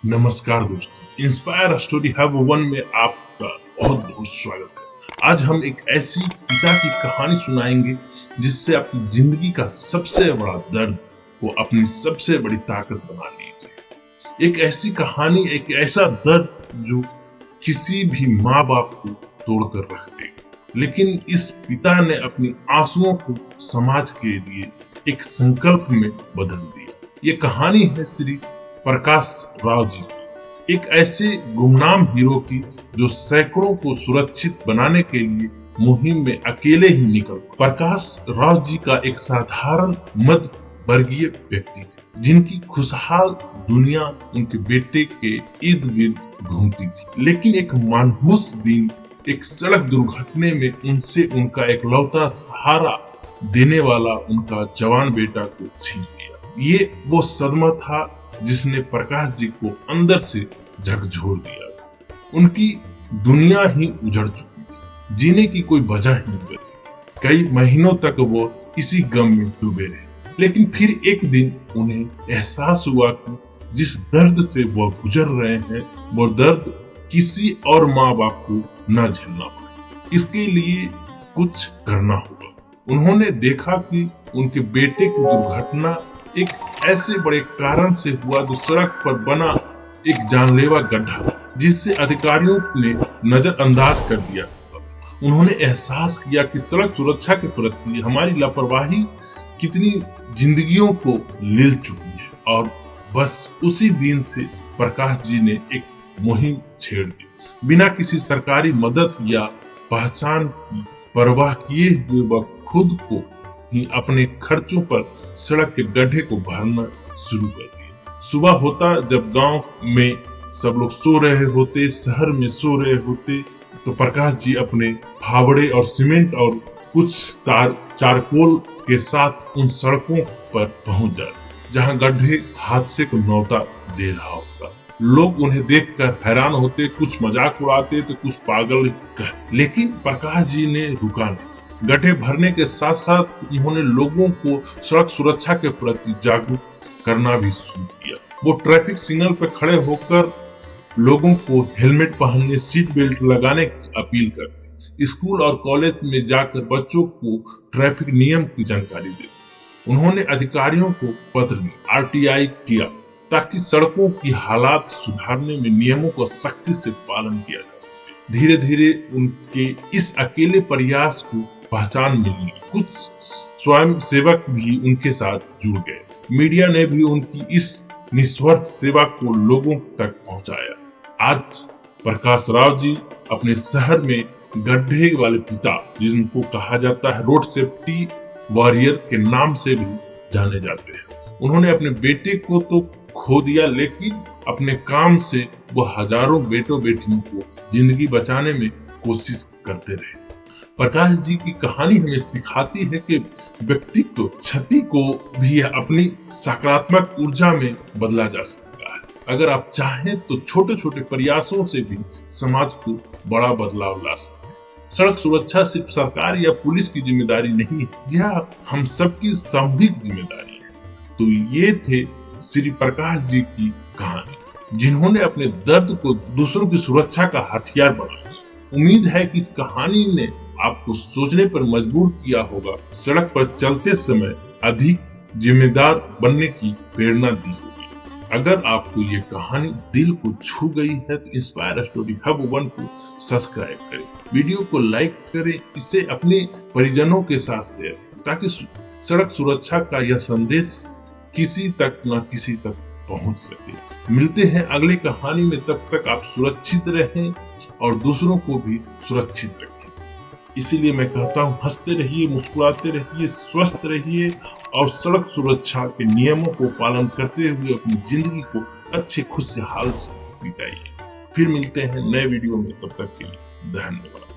नमस्कार दोस्तों, inspire story hub one में आपका बहुत बहुत स्वागत है। आज हम एक ऐसी पिता की कहानी सुनाएंगे जिससे आपकी जिंदगी का सबसे बड़ा दर्द को अपनी सबसे बड़ी ताकत बना लीजिए। एक ऐसी कहानी, एक ऐसा दर्द जो किसी भी माँ बाप को तोड़कर रख दे, लेकिन इस पिता ने अपनी आंसुओं को समाज के लिए एक संकल्प में बदल दिया। ये कहानी है श्री प्रकाश राव जी, एक ऐसे गुमनाम हीरो की जो सैकड़ों को सुरक्षित बनाने के लिए मुहिम में अकेले ही निकल। प्रकाश राव जी का एक साधारण मध्य वर्गीय व्यक्ति थे, जिनकी खुशहाल दुनिया उनके बेटे के इर्द गिर्द घूमती थी। लेकिन एक मनहूस दिन एक सड़क दुर्घटना में उनसे उनका एकलौता सहारा देने वाला उनका जवान बेटा को छीन लिया। ये वो सदमा था जिसने प्रकाश जी को अंदर से झकझोर दिया। उनकी दुनिया ही उजड़ चुकी थी, जीने की कोई वजह ही नहीं बची थी। कई महीनों तक वो इसी गम में डूबे रहे, लेकिन फिर एक दिन उन्हें एहसास हुआ कि जिस दर्द से वो गुजर रहे हैं वो दर्द किसी और माँ बाप को न झेलना पड़े। इसके लिए कुछ करना होगा। उन्होंने देखा कि उनके बेटे की दुर्घटना एक ऐसे बड़े कारण से हुआ जो सड़क पर बना एक जानलेवा गड्ढा, जिससे अधिकारियों ने नजरअंदाज कर दिया। उन्होंने एहसास किया कि सड़क सुरक्षा के प्रति हमारी लापरवाही कितनी जिंदगियों को ले चुकी है, और बस उसी दिन से प्रकाश जी ने एक मुहिम छेड़ दी। बिना किसी सरकारी मदद या पहचान की परवाह किए हुए वह खुद को ही अपने खर्चों पर सड़क के गड्ढे को भरना शुरू कर दिया। सुबह होता, जब गांव में सब लोग सो रहे होते, शहर में सो रहे होते, तो प्रकाश जी अपने फावड़े और सीमेंट और कुछ चारकोल के साथ उन सड़कों पर पहुंच जाते जहां गड्ढे हादसे को न्योता दे रहा होता। लोग उन्हें देखकर हैरान होते, कुछ मजाक उड़ाते तो कुछ पागल कहते, लेकिन प्रकाश जी ने रुका नहीं। गड्ढे भरने के साथ साथ उन्होंने लोगों को सड़क सुरक्षा के प्रति जागरूक करना भी शुरू किया। वो ट्रैफिक सिग्नल पर खड़े होकर लोगों को हेलमेट पहनने, सीट बेल्ट लगाने की अपील करते। स्कूल और कॉलेज में जाकर बच्चों को ट्रैफिक नियम की जानकारी देते। उन्होंने अधिकारियों को पत्र लिखा, RTI किया, ताकि सड़कों की हालात सुधारने में नियमों का सख्ती से पालन किया जा सके। धीरे धीरे उनके इस अकेले प्रयास को पहचान मिली। कुछ स्वयं सेवक भी उनके साथ जुड़ गए। मीडिया ने भी उनकी इस निस्वार्थ सेवा को लोगों तक पहुंचाया। आज प्रकाश राव जी अपने शहर में गड्ढे वाले पिता, जिनको कहा जाता है रोड सेफ्टी वॉरियर के नाम से भी जाने जाते हैं। उन्होंने अपने बेटे को तो खो दिया, लेकिन अपने काम से वो हजारों बेटों बेटियों को जिंदगी बचाने में कोशिश करते रहे। प्रकाश जी की कहानी हमें सिखाती है कि व्यक्तित्व क्षति को भी अपनी सकारात्मक ऊर्जा में बदला जा सकता है। अगर आप चाहें तो छोटे छोटे प्रयासों से भी समाज को बड़ा बदलाव ला सकते हैं। सड़क सुरक्षा सिर्फ सरकार या पुलिस की जिम्मेदारी नहीं है, यह हम सबकी सामूहिक जिम्मेदारी है। तो ये थे श्री प्रकाश जी की कहानी, जिन्होंने अपने दर्द को दूसरों की सुरक्षा का हथियार बनाया। उम्मीद है कि इस कहानी ने आपको सोचने पर मजबूर किया होगा, सड़क पर चलते समय अधिक जिम्मेदार बनने की प्रेरणा दी होगी। अगर आपको ये कहानी दिल को छू गई है तो इंस्पायर स्टोरी हब वन को सब्सक्राइब करें, वीडियो को लाइक करें, इसे अपने परिजनों के साथ शेयर, ताकि सड़क सुरक्षा का यह संदेश किसी तक न किसी तक पहुंच सके। मिलते हैं अगली कहानी में, तब तक आप सुरक्षित रहें और दूसरों को भी सुरक्षित रखें। इसीलिए मैं कहता हूँ, हंसते रहिए, मुस्कुराते रहिए, स्वस्थ रहिए और सड़क सुरक्षा के नियमों को पालन करते हुए अपनी जिंदगी को अच्छे खुशहाल से बिताइए। फिर मिलते हैं नए वीडियो में, तब तक के लिए धन्यवाद।